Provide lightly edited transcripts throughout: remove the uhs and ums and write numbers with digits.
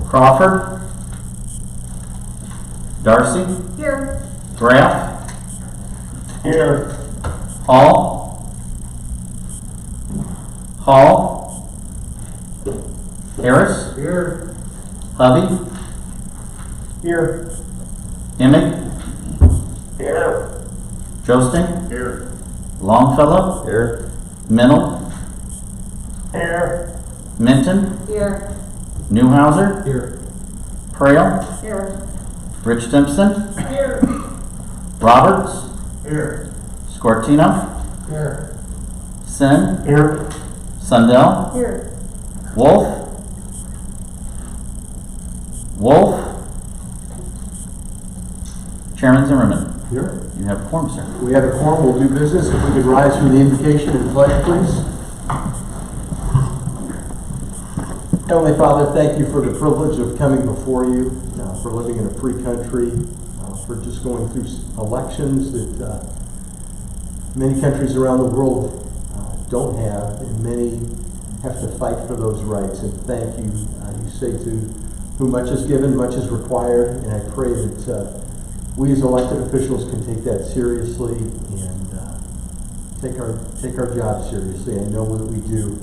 Crawford. Darcy. Here. Graff. Here. Hall. Hall. Harris. Here. Hovey. Here. Emick. Here. Josting. Here. Longfellow. Here. Mennel. Here. Minton. Here. Newhouser. Here. Prail. Here. Rich Simpson. Here. Roberts. Here. Scortino. Here. Sin. Here. Sundell. Here. Wolf. Wolf. Chairman Zimmerman. Here. You have a quorum, sir. We have a quorum. We'll do business. If we could rise for the invocation and pledge, please. Heavenly Father, thank you for the privilege of coming before you, for living in a free country, for just going through elections that many countries around the world don't have, and many have to fight for those rights. And thank you. You say to whom much is given, much is required, and I pray that we as elected officials can take that seriously and take our job seriously. I know that we do.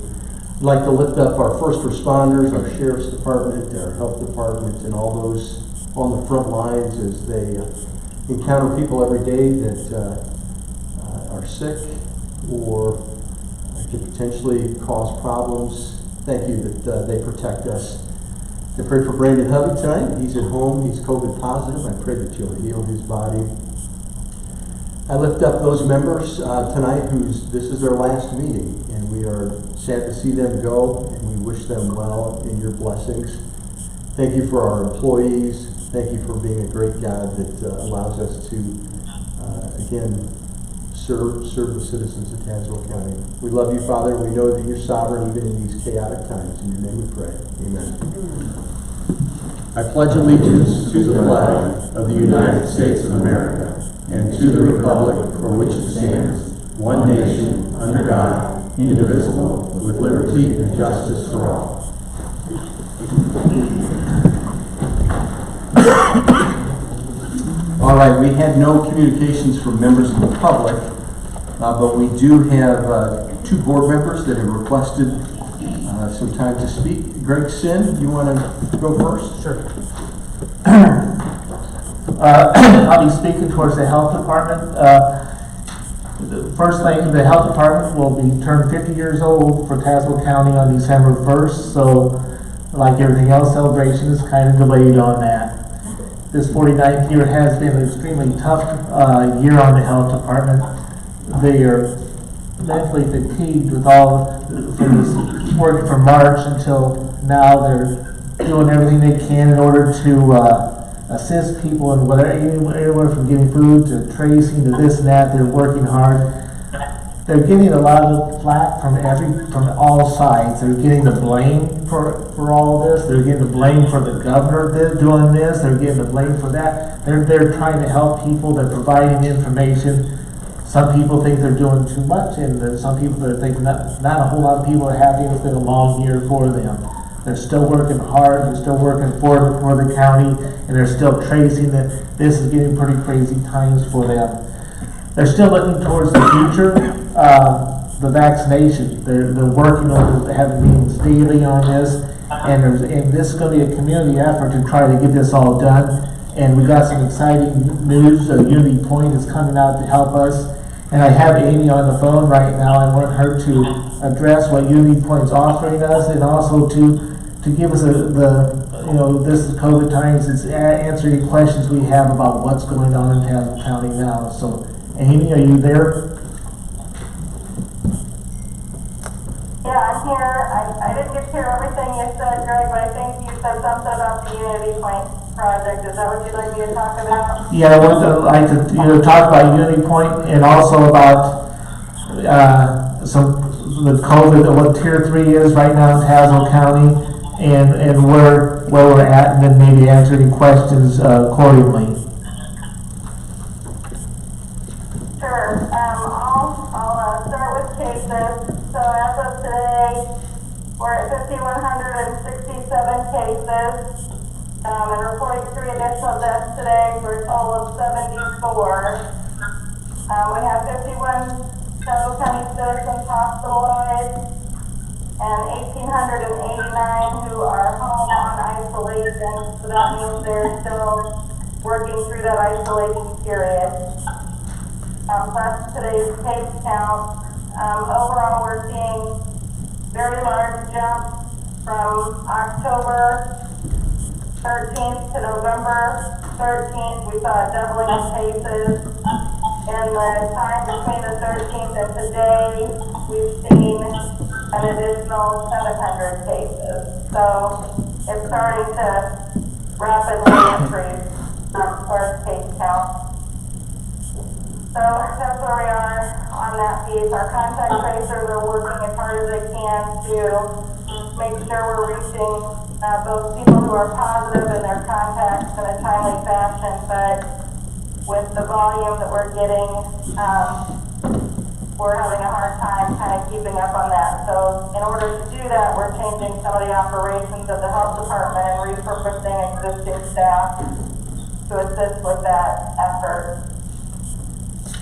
I'd like to lift up our first responders, our sheriff's department, our health department, and all those on the front lines as they encounter people every day that are sick or could potentially cause problems. Thank you that they protect us. I pray for Brandon Hovey tonight. He's at home. He's COVID positive. I pray that you'll heal his body. I lift up those members tonight this is their last meeting, and we are sad to see them go, and we wish them well in your blessings. Thank you for our employees. Thank you for being a great God that allows us to, again, serve the citizens of Tazewell County. We love you, Father. We know that you're sovereign even in these chaotic times. In your name we pray. Amen. I pledge allegiance to the flag of the United States of America and to the republic for which it stands, one nation, under God, indivisible, with liberty and justice for all. All right, we had no communications from members of the public, but we do have two board members that have requested some time to speak. Greg Sin, you want to go first? Sure. I'll be speaking towards the health department. The first thing, the health department will be turned 50 years old for Tazewell County on December 1st, so like everything else, celebration is kind of delayed on that. This 49th year has been an extremely tough year on the health department. They are mentally fatigued with all from this work from March until now. They're doing everything they can in order to assist people in whatever, anywhere from getting food to tracing to this and that. They're working hard. They're getting a lot of flack from all sides. They're getting the blame for all this. They're getting the blame for the governor doing this. They're getting the blame for that. They're trying to help people. They're providing information. Some people think they're doing too much, and there's some people that think not a whole lot of people are happy. It's been a long year for them. They're still working hard. They're still working for the county, and they're still tracing that. This is getting pretty crazy times for them. They're still looking towards the future. The vaccination. They're working on having meetings daily on this, and this is going to be a community effort to try to get this all done. And we got some exciting news. Unity Point is coming out to help us. And I have Amy on the phone right now. I want her to address what Unity Point's offering us, and also to give us this is COVID times. It's answer any questions we have about what's going on in Tazewell County now. So, Amy, are you there? Yeah, I'm here. I didn't get to hear everything you said, Greg, but I think you said something about the Unity Point project. Is that what you'd like me to talk about? Yeah, I would like to talk about Unity Point and also about some the COVID, what Tier 3 is right now in Tazewell County, and where we're at, and then maybe answer any questions accordingly. Sure. I'll start with cases. So as of today, we're at 5,167 cases. and reporting 3 additional deaths today for a total of 74. We have 51 Tazewell County citizens hospitalized and 1,889 who are home on isolation. So that means they're still working through that isolation period. Plus today's case count. Overall, we're seeing very large jump from October 13th to November 13th. We saw a doubling of cases. In the time between the 13th and today, we've seen an additional 700 cases. So it's starting to rapidly increase for case count. So that's where we are on that piece. Our contact tracers are working as hard as they can to make sure we're reaching those people who are positive in their contacts in a timely fashion, but with the volume that we're getting, we're having a hard time kind of keeping up on that. So in order to do that, we're changing some of the operations of the health department and repurposing existing staff to assist with that effort.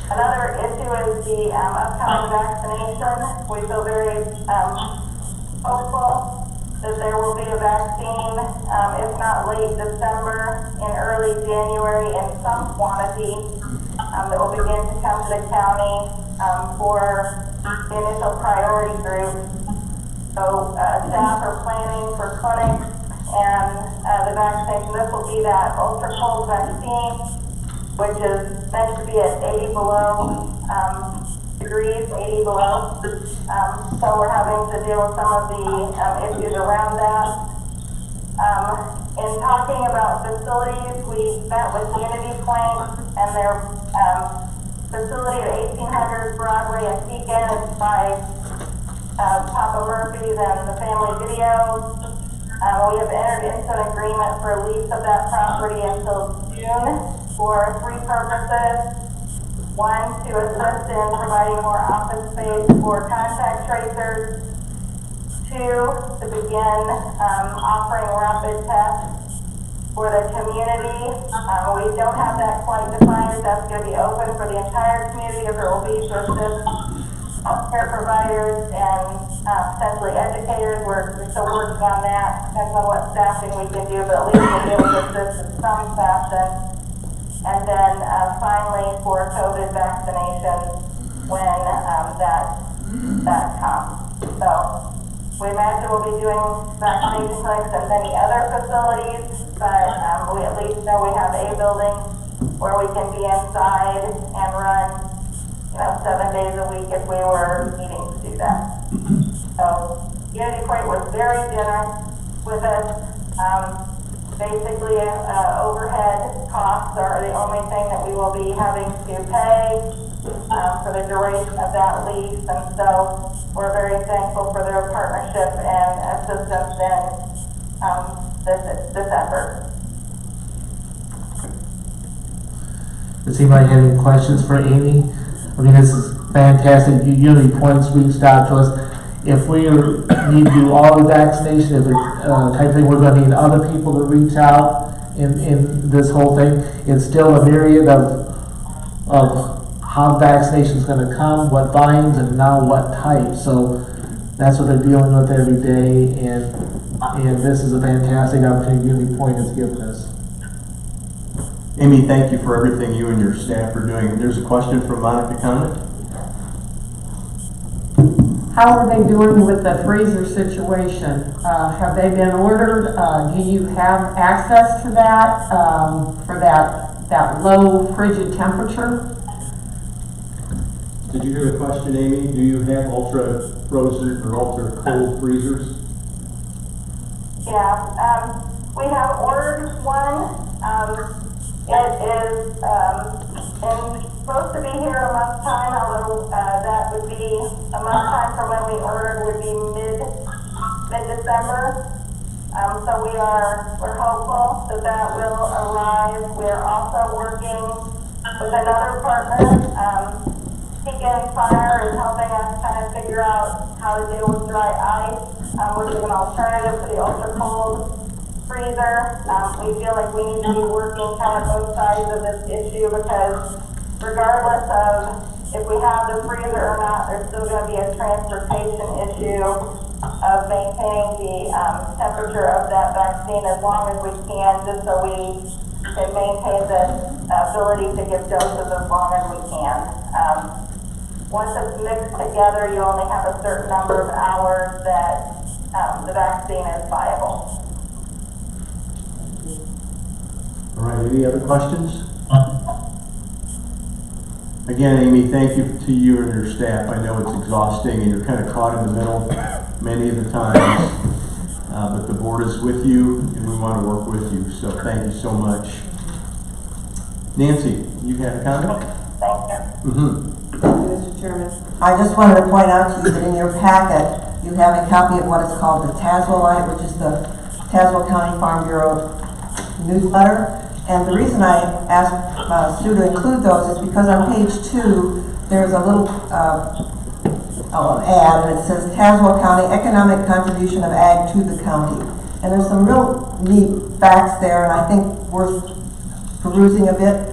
Another issue is the upcoming vaccination. We feel very hopeful that there will be a vaccine, if not late December, in early January in some quantity, that will begin to come to the county for the initial priority group. So staff are planning for clinics and the vaccination. This will be that ultra cold vaccine, which is meant to be at 80 below degrees, 80 below. So we're having to deal with some of the issues around that. In talking about facilities, we met with Unity Point and their facility at 1800 Broadway in Pekin. It's by Papa Murphy's and the Family Video. We have entered into an agreement for a lease of that property until June for 3 purposes. 1, to assist in providing more office space for contact tracers. 2, to begin offering rapid tests for the community. We don't have that quite defined if that's going to be open for the entire community or if it will be to assist healthcare providers and potentially educators. We're still working on that. Depends on what staffing we can do, but at least we'll be able to assist in some fashion. And then finally for COVID vaccination when that comes. So we imagine we'll be doing vaccination clinics at many other facilities, but we at least know we have a building where we can be inside and run 7 days a week if we were needing to do that. So Unity Point was very generous with us. Basically, overhead costs are the only thing that we will be having to pay for the duration of that lease, and so we're very thankful for their partnership and assistance in this effort. Does anybody have any questions for Amy? I mean, this is fantastic. Unity Point's reached out to us. If we need to do all the vaccination, if it's type thing, we're going to need other people to reach out in this whole thing. It's still a myriad of how vaccination is going to come, what volumes, and now what type. So that's what they're dealing with every day, and this is a fantastic opportunity Unity Point has given us. Amy, thank you for everything you and your staff are doing. There's a question from Monica Conant. How are they doing with the freezer situation? Have they been ordered? Do you have access to that for that low frigid temperature? Did you hear the question, Amy? Do you have ultra frozen or ultra cold freezers? Yeah, we have ordered one. It is supposed to be here in a month's time, although that would be a month's time from when we ordered would be mid-December. So we're hopeful that will arrive. We're also working with another partner. Pekin Fire is helping us kind of figure out how to deal with dry ice, which is an alternative to the ultra cold freezer. We feel like we need to be working kind of both sides of this issue because regardless of if we have the freezer or not, there's still going to be a transportation issue of maintaining the temperature of that vaccine as long as we can, just so we can maintain the ability to give doses as long as we can. Once it's mixed together, you only have a certain number of hours that the vaccine is viable. All right, any other questions? Again, Amy, thank you to you and your staff. I know it's exhausting and you're kind of caught in the middle many of the times, but the board is with you and we want to work with you, so thank you so much. Nancy, you had a comment? Thank you. Thank you, Mr. Chairman. I just wanted to point out to you that in your packet, you have a copy of what is called the Tazewell Line, which is the Tazewell County Farm Bureau newsletter. And the reason I asked Sue to include those is because on page 2, there's a little ad, and it says Tazewell County Economic Contribution of Ag to the County. And there's some real neat facts there, and I think worth perusing a bit.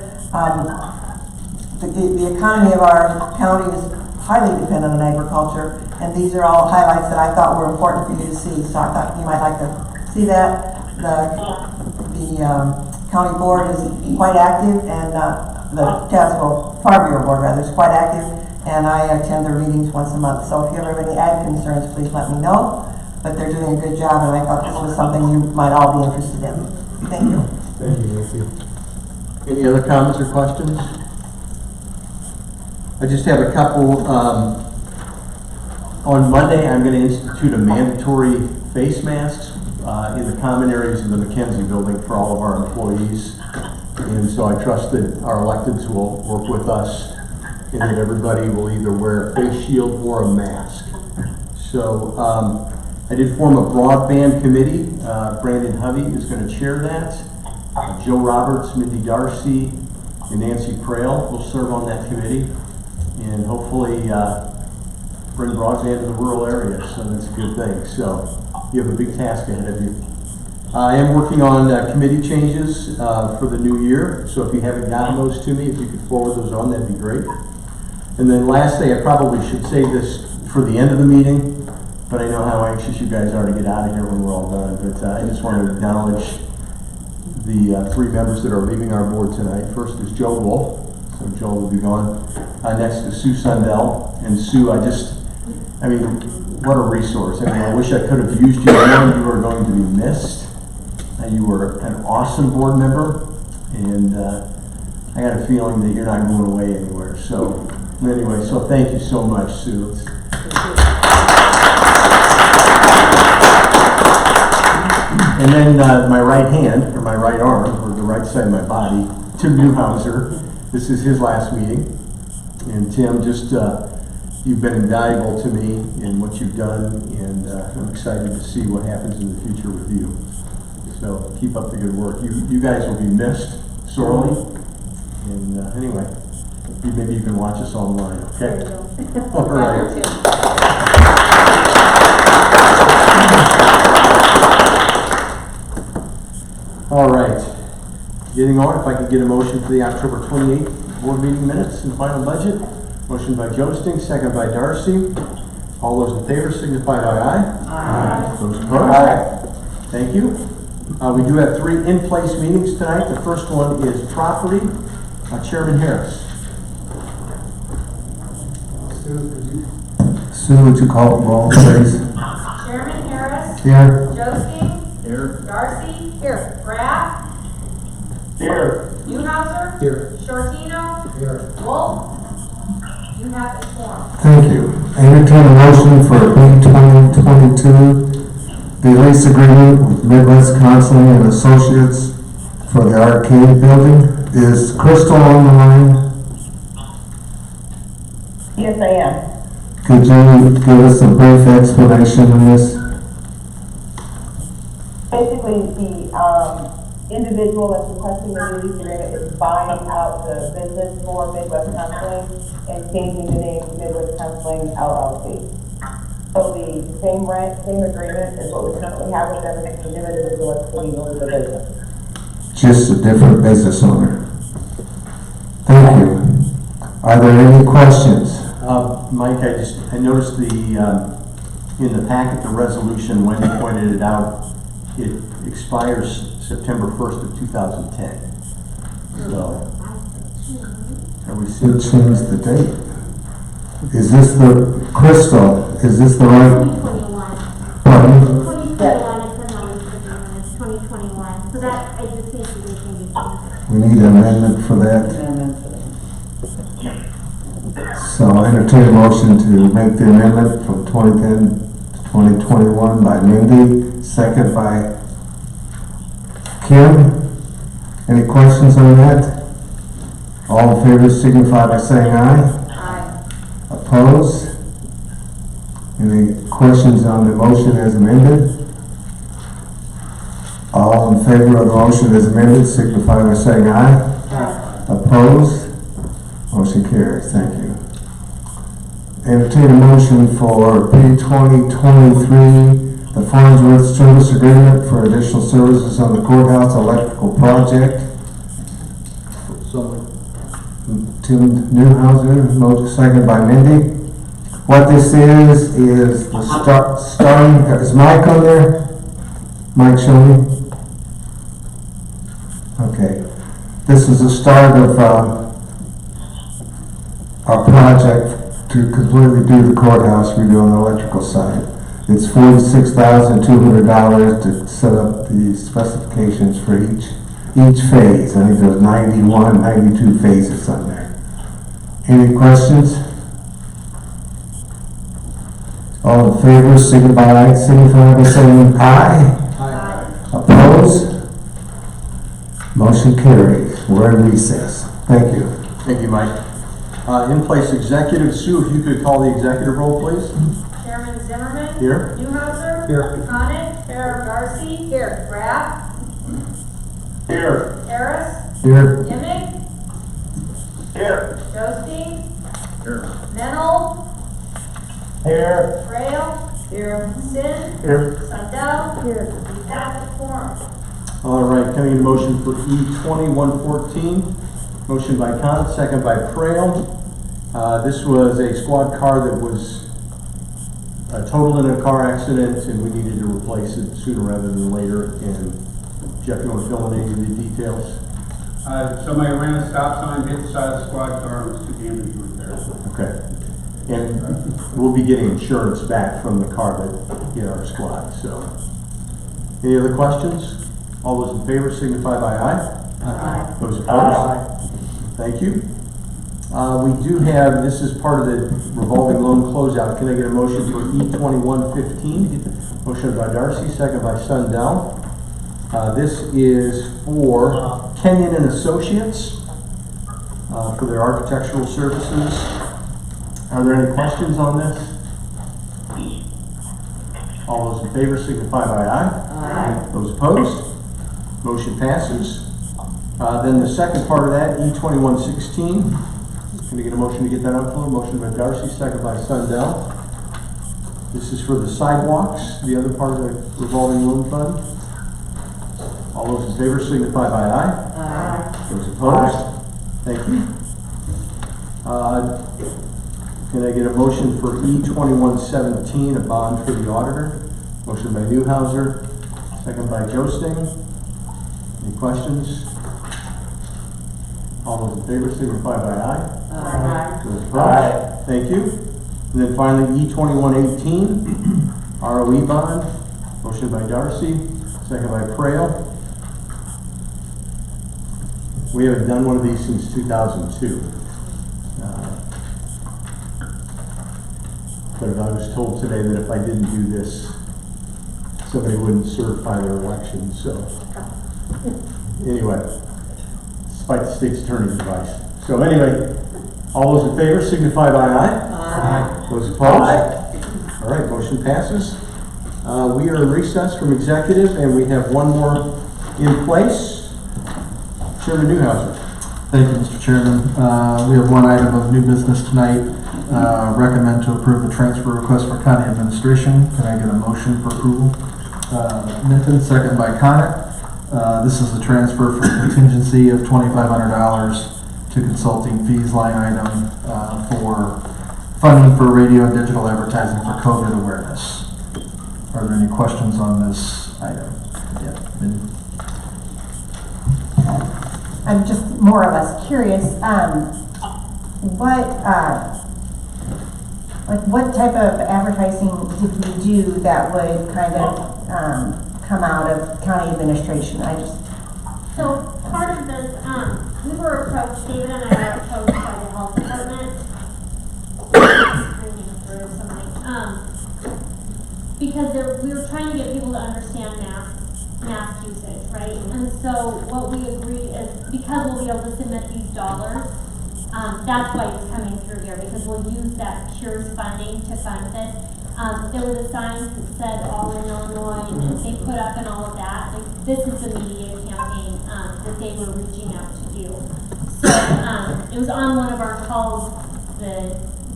The economy of our county is highly dependent on agriculture, and these are all highlights that I thought were important for you to see. So I thought you might like to see that. The county board is quite active, and the Tazewell Farm Bureau board rather is quite active, and I attend their meetings once a month. So if you ever have any ag concerns, please let me know. But they're doing a good job, and I thought this was something you might all be interested in. Thank you. Thank you, Nancy. Any other comments or questions? I just have a couple. On Monday, I'm going to institute a mandatory face masks in the common areas of the McKenzie building for all of our employees. And so I trust that our electeds will work with us and that everybody will either wear a face shield or a mask. So I did form a broadband committee. Brandon Hovey is going to chair that. Joe Roberts, Mindy Darcy, and Nancy Crail will serve on that committee and hopefully bring broadband to the rural areas. So that's a good thing. So you have a big task ahead of you. I am working on committee changes for the new year. So if you haven't gotten those to me, if you could forward those on, that'd be great. And then lastly, I probably should save this for the end of the meeting, but I know how anxious you guys are to get out of here when we're all done. But I just want to acknowledge the 3 members that are leaving our board tonight. First is Joe Wolf. So Joe will be gone. Next is Sue Sundell. And Sue, I mean, what a resource. I mean, I wish I could have used you more. You are going to be missed. You were an awesome board member. And I got a feeling that you're not going away anywhere. So anyway, so thank you so much, Sue. And then my right hand, or my right arm, or the right side of my body, Tim Newhouser. This is his last meeting. And Tim, just you've been invaluable to me in what you've done, and I'm excited to see what happens in the future with you. So keep up the good work. You guys will be missed sorely. And anyway, maybe you can watch us online, okay? All right. All right. Getting on, if I could get a motion for the October 28th board meeting minutes and final budget. Motion by Josting, second by Darcy. All those in favor signify by aye. Aye. Those opposed? Aye. Thank you. We do have 3 in-place meetings tonight. The first one is property. Chairman Harris. Sue, would you call the roll, please? Chairman Harris. Here. Josting. Here. Darcy. Here. Graff. Here. Newhouser. Here. Shortino. Here. Wolf. You have a quorum. Thank you. Entertain a motion for B 2022, the lease agreement with Midwest Counseling and Associates for the arcade building. Is Crystal on the line? Yes, I am. Could you give us a brief explanation on this? Basically, the individual that's requesting the new lease agreement is buying out the business for Midwest Counseling and changing the name to Midwest Counseling LLC. So the same rent, same agreement is what we currently have with them, it's a new individual that's taking over the business. Just a different business owner. Thank you. Are there any questions? Mike, I noticed in the packet, the resolution, when you pointed it out, it expires September 1st of 2010. So, are we Should seeing? change the date. Is this the, Crystal, is this the right? 2021. Pardon? 2021 is the notice agreement, it's 2021. So that, I just think we can be changed. We need an amendment for that. Amendment for that. So I entertain a motion to make the amendment from 2010 to 2021 by Mindy, second by Kim. Any questions on that? All in favor signify by saying aye. Aye. Opposed? Any questions on the motion as amended? All in favor of the motion as amended signify by saying aye. Aye. Opposed? Motion carries. Thank you. Entertain a motion for P 2023, the Farnsworth Service Agreement for additional services on the courthouse electrical project. So, Tim Newhouser, motion second by Mindy. What this is the starting, is Mike on there? Mike, show me. Okay. This is the start of our project to completely do the courthouse redo on the electrical side. It's $46,200 to set up the specifications for each phase. I think there's 91, 92 phases on there. Any questions? All in favor, signify by saying aye. Aye. Opposed? Motion carries. We're in recess. Thank you. thank you, Mike. In place executive, Sue, if you could call the executive roll, please. Chairman Zimmerman. Here. Newhouser. Here. Connick. Here. Darcy. Here. Graff. Here. Harris. Here. Dimick. Here. Josie. Here. Mennel. Here. Frail. Here. Sin. Here. Sundell. Here. We've got the quorum. All right, coming in motion for E2114. Motion by Khan, second by Prail. This was a squad car that was totaled in a car accident, and we needed to replace it sooner rather than later. And Jeff, you want to fill in any of the details? Somebody ran a stop sign, hit the side of the squad car, and was too damaged to repair. Okay. And we'll be getting insurance back from the car that hit our squad, so. Any other questions? All those in favor signify by aye. Aye. Those opposed? Thank you. We do have, this is part of the revolving loan closeout. Can I get a motion for E2115? Motion by Darcy, second by Sundell. This is for Kenyon and Associates for their architectural services. Are there any questions on this? All those in favor signify by aye. Aye. Those opposed? Motion passes. Then the second part of that, E2116. Can I get a motion to get that on the floor? Motion by Darcy, second by Sundell. This is for the sidewalks, the other part of the revolving loan fund. All those in favor signify by aye. Aye. Those opposed? Thank you. Can I get a motion for E2117, a bond for the auditor? Motion by Newhouser, second by Joesting. Any questions? All those in favor signify by aye. Aye. Those opposed? Thank you. And then finally, E2118, ROE bond. Motion by Darcy, second by Prail. We haven't done one of these since 2002. But I was told today that if I didn't do this, somebody wouldn't certify their election, so. Anyway, despite the state's attorney's advice. So anyway, all those in favor signify by aye. Aye. Those opposed? All right, motion passes. We are in recess from executive, and we have one more in place. Chairman Newhouser. Thank you, Mr. Chairman. We have one item of new business tonight. recommend to approve the transfer request for county administration. Can I get a motion for approval? Minton, second by Conick. This is a transfer for contingency of $2,500 to consulting fees line item for funding for radio and digital advertising for COVID awareness. Are there any questions on this item? Yeah. Minton. I'm just more or less curious, what type of advertising did we do that would kind of come out of county administration? So part of this, we were approached, David and I were approached by the health department. Screaming through something. Because we were trying to get people to understand mask usage, right? And so what we agreed is, because we'll be able to submit these dollars, that's why it's coming through here, because we'll use that CURES funding to fund this. There was a sign that said all in Illinois, and they put up and all of that. Like, this is the media campaign that they were reaching out to do. So it was on one of our calls,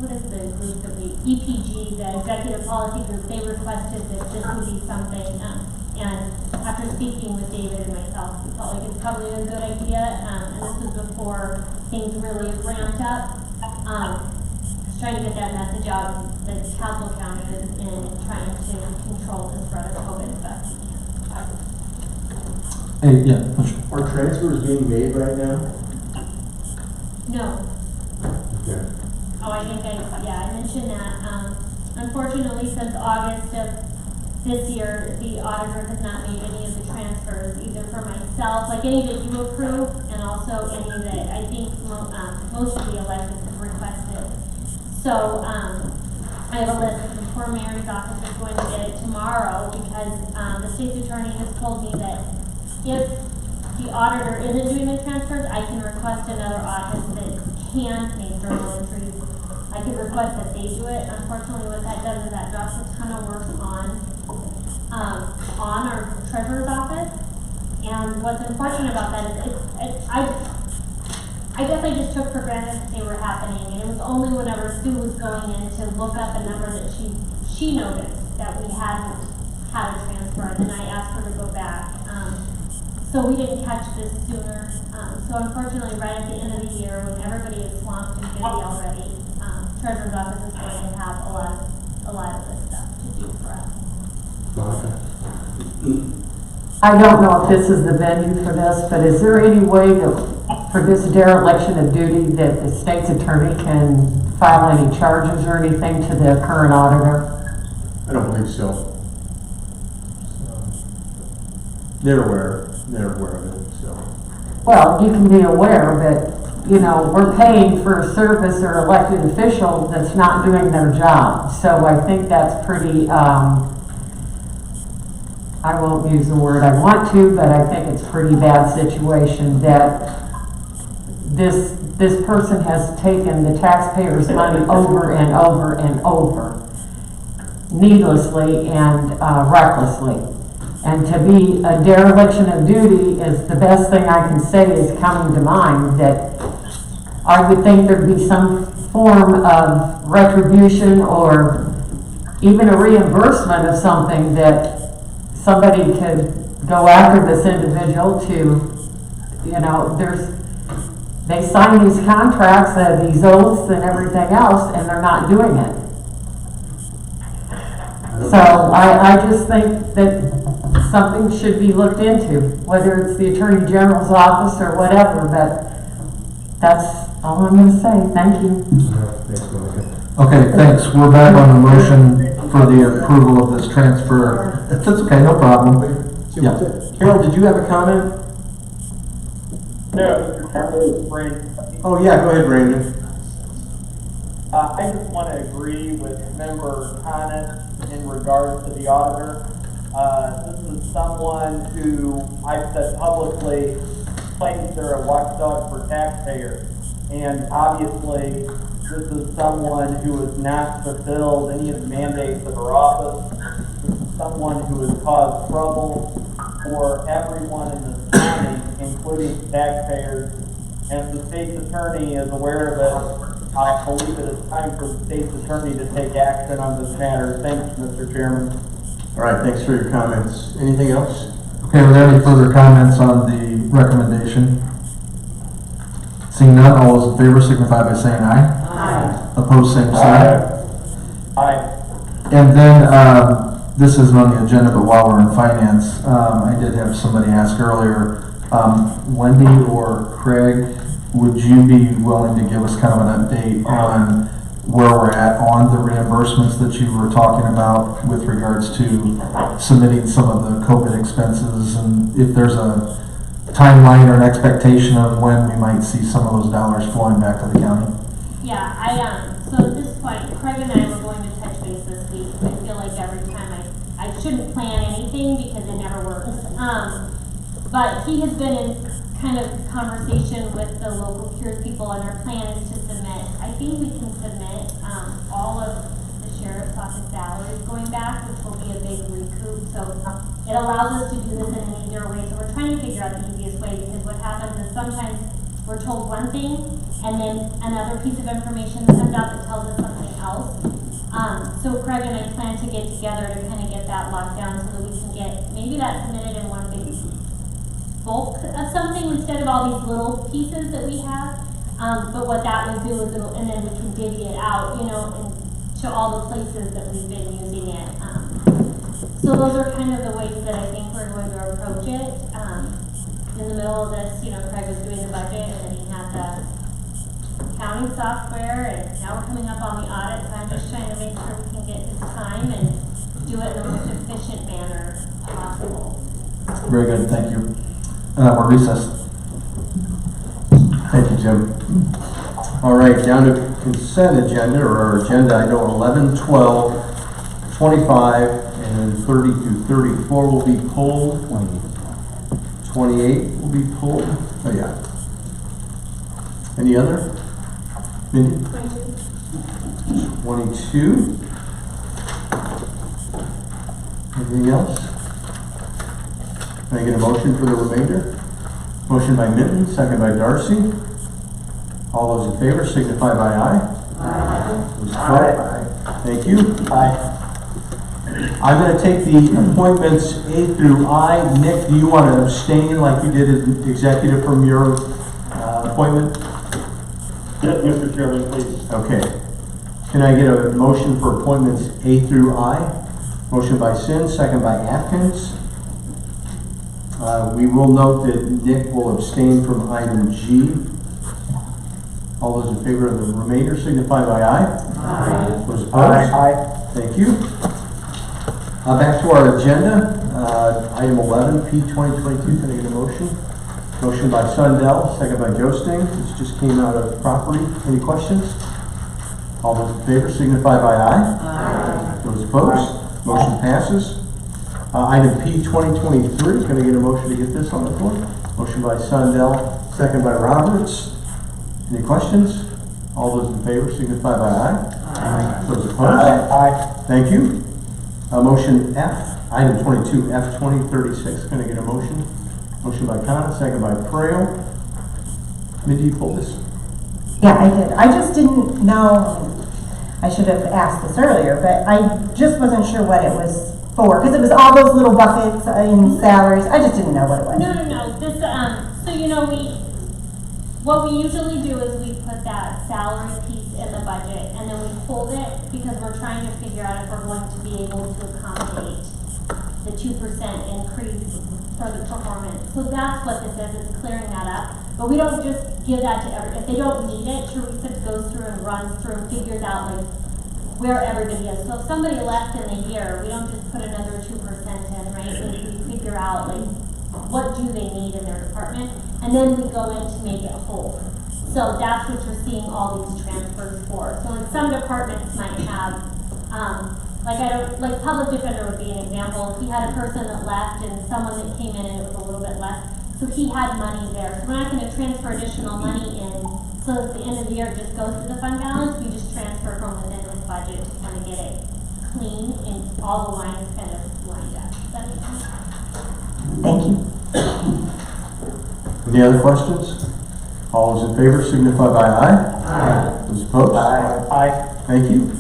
what is the group that EPG, the Executive Policy Group, they requested that this would be something, and after speaking with David and myself, we felt like it's probably a good idea, and this was before things really ramped up. Just trying to get that message out that Tazewell County is in trying to control the spread of COVID as best we can. Hey, yeah. Are transfers being made right now? No. Okay. Oh, I think I mentioned that. Unfortunately, since August of this year, the auditor has not made any of the transfers, either for myself, like any that you approve, and also any that I think most of the electeds have requested. So I have a list from poor Mary's office is going to get it tomorrow, because the state's attorney has told me that if the auditor isn't doing the transfers, I can request another office that can make journal entries. I could request that they do it. Unfortunately, what that does is that drops a ton of work on our treasurer's office. And what's unfortunate about that is I guess I just took for granted that they were happening, and it was only whenever Sue was going in to look up a number that she noticed that we hadn't had a transfer, and I asked her to go back. So we didn't catch this sooner. So unfortunately, right at the end of the year, when everybody is swamped and busy already, treasurer's office is going to have a lot of this stuff to do for us. I don't know if this is the venue for this, but is there any way for this dereliction of duty that the state's attorney can file any charges or anything to the current auditor? I don't believe so. They're aware of it, so. Well, you can be aware, but, we're paying for a service or elected official that's not doing their job. So I think that's pretty, I won't use the word I want to, but I think it's a pretty bad situation that this person has taken the taxpayers' money over and over and over, needlessly and recklessly. And to be a dereliction of duty is the best thing I can say is coming to mind, that I would think there'd be some form of retribution or even a reimbursement of something that somebody could go after this individual to, they sign these contracts, these oaths and everything else, and they're not doing it. So I just think that something should be looked into, whether it's the Attorney General's office or whatever, but that's all I'm going to say. Thank you. Thanks, Monica. Okay, thanks. We're back on the motion for the approval of this transfer. That's okay, no problem. Yeah. Harold, did you have a comment? No, Mr. Chairman, this is Brandon. Oh, yeah, go ahead, Brandon. I just want to agree with Member Conick in regards to the auditor. This is someone who I've said publicly claims they're a watchdog for taxpayers. And obviously, this is someone who has not fulfilled any of the mandates of her office. This is someone who has caused trouble for everyone in this county, including taxpayers. And if the state's attorney is aware of it, I believe it is time for the state's attorney to take action on this matter. Thanks, Mr. Chairman. All right, thanks for your comments. Anything else? Okay, are there any further comments on the recommendation? Seeing none, all those in favor signify by saying aye. Aye. Opposed, same sign. Aye. And then, this isn't on the agenda, but while we're in finance, I did have somebody ask earlier, Wendy or Craig, would you be willing to give us kind of an update on where we're at on the reimbursements that you were talking about with regards to submitting some of the COVID expenses, and if there's a timeline or an expectation of when we might see some of those dollars flowing back to the county? Yeah, so at this point, Craig and I were going to touch base this week. I feel like every time I shouldn't plan anything because it never works. But he has been in kind of conversation with the local cures people, and our plan is to submit, I think we can submit all of the sheriff's office salaries going back, which will be a big recoup. So it allows us to do this in an easier way. So we're trying to figure out the easiest way, because what happens is sometimes we're told one thing and then another piece of information comes out that tells us something else. So Craig and I plan to get together to kind of get that locked down so that we can get maybe that submitted in one big bulk of something instead of all these little pieces that we have. But what that will do is and then we can divvy it out, and to all the places that we've been using it. So those are kind of the ways that I think we're going to approach it. In the middle of this, Craig was doing the budget, and then he had the accounting software, and now we're coming up on the audit, so I'm just trying to make sure we can get his time and do it in the most efficient manner possible. Very good, thank you. We're recessed. Thank you, Jim. All right, down to consent agenda, or agenda item 11, 12, 25, and 30 through 34 will be pulled. 28 will be pulled. Oh, yeah. Any other? Mindy? 22. Anything else? Can I get a motion for the remainder? Motion by Minton, second by Darcy. All those in favor signify by aye. Aye. Those opposed? Thank you. Aye. I'm going to take the appointments A through I. Nick, do you want to abstain like you did as executive from your appointment? Yes, Mr. Chairman, please. Okay. Can I get a motion for appointments A through I? Motion by Sin, second by Atkins. We will note that Nick will abstain from item G. All those in favor of the remainder signify by aye. Aye. Those opposed? Aye. Thank you. Back to our agenda. Item 11, P 2022. Can I get a motion? Motion by Sundell, second by Josting. This just came out of property. Any questions? All those in favor signify by aye. Aye. Those opposed? Motion passes. Item P 2023, can I get a motion to get this on the floor? Motion by Sundell, second by Roberts. Any questions? All those in favor signify by aye. Aye. Those opposed? Aye. Thank you. Motion F, item 22, F 2036, can I get a motion? Motion by Khan, second by Frail. Mindy, you pull this? Yeah, I did. I just didn't know, I should have asked this earlier, but I just wasn't sure what it was for, because it was all those little buckets in salaries. I just didn't know what it was. No. This, so what we usually do is we put that salary piece in the budget, and then we hold it because we're trying to figure out if we're going to be able to accommodate the 2% increase for the performance. So that's what this is, it's clearing that up. But we don't just give that to if they don't need it, Teresa goes through and runs through and figures out where everybody is. So if somebody left in the year, we don't just put another 2% in, right? We figure out what do they need in their department, and then we go in to make it whole. So that's what you're seeing all these transfers for. So some departments might have, public defender would be an example. If he had a person that left and someone that came in and it was a little bit less, so he had money there. So we're not going to transfer additional money in so at the end of the year it just goes to the fund balance. We just transfer from within this budget to kind of get it clean and all the lines kind of lined up. Does that make sense? Thank you. Any other questions? All those in favor signify by aye. Aye. Those opposed? Aye. Thank you.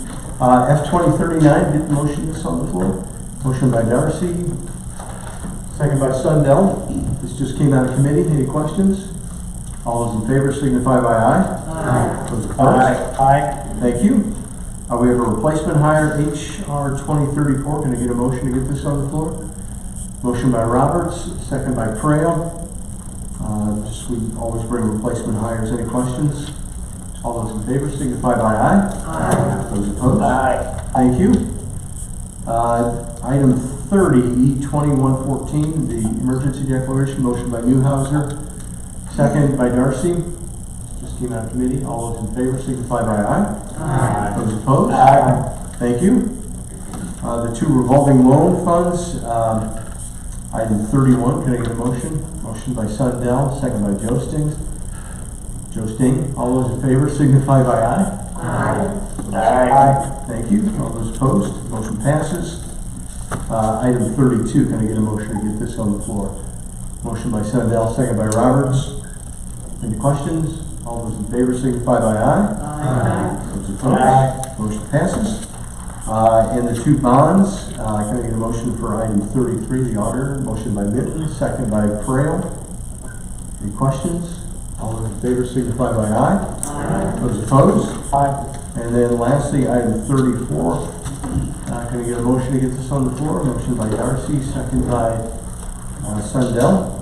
F 2039, get the motion that's on the floor. Motion by Darcy, second by Sundell. This just came out of committee. Any questions? All those in favor signify by aye. Aye. Those opposed? Aye. Thank you. We have a replacement hire, HR 2034. Can I get a motion to get this on the floor? Motion by Roberts, second by Trail. We always bring replacement hires. Any questions? All those in favor signify by aye. Aye. Those opposed? Aye. Thank you. Item 30, E2114, the emergency declaration. Motion by Newhouser, second by Darcy. Just came out of committee. All those in favor signify by aye. Aye. Those opposed? Aye. Thank you. The two revolving loan funds, item 31, can I get a motion? Motion by Sundell, second by Joe Sting. All those in favor signify by aye. Aye. Aye. Thank you. All those opposed? Motion passes. Item 32, can I get a motion to get this on the floor? Motion by Sundell, second by Roberts. Any questions? All those in favor signify by aye. Aye. Those opposed? Motion passes. And the two bonds, can I get a motion for item 33, the auditor? Motion by Minton, second by Trail. Any questions? All those in favor signify by aye. Aye. Those opposed? Aye. And then lastly, item 34, can I get a motion to get this on the floor? Motion by Darcy, second by Sundell.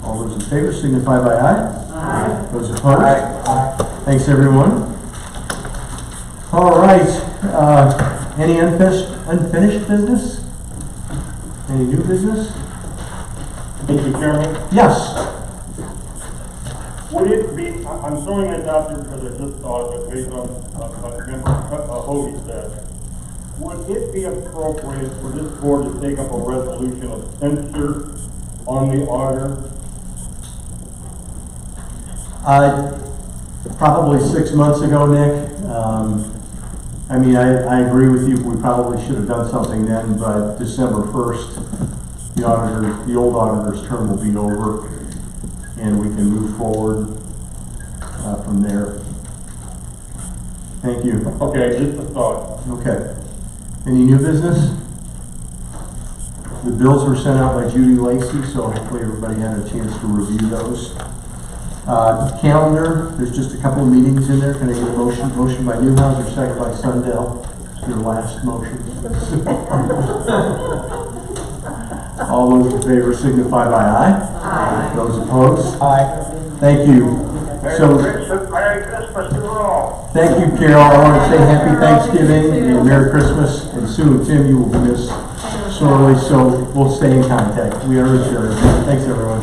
All those in favor signify by aye. Aye. Those opposed? Aye. Thanks, everyone. All right, any unfinished business? Any new business? Mr. Chairman, Yes. would it be, I'm throwing this out there because I just thought of it based on what Member Hody said. Would it be appropriate for this board to take up a resolution of censure on the auditor? Probably 6 months ago, Nick. I agree with you. We probably should have done something then, but December 1st, the old auditor's term will be over, and we can move forward from there. Thank you. Okay, just a thought. Okay. Any new business? The bills were sent out by Judy Lacey, so hopefully everybody had a chance to review those. Calendar, there's just a couple of meetings in there. Can I get a motion? Motion by Newhouser, second by Sundell. Your last motion. All those in favor signify by aye. Aye. Those opposed? Aye. Thank you. Merry Christmas to all. Thank you, Carol. I want to say happy Thanksgiving and Merry Christmas. And Sue and Tim, you will be missed sorely, so we'll stay in contact. We are adjourned. Thanks, everyone.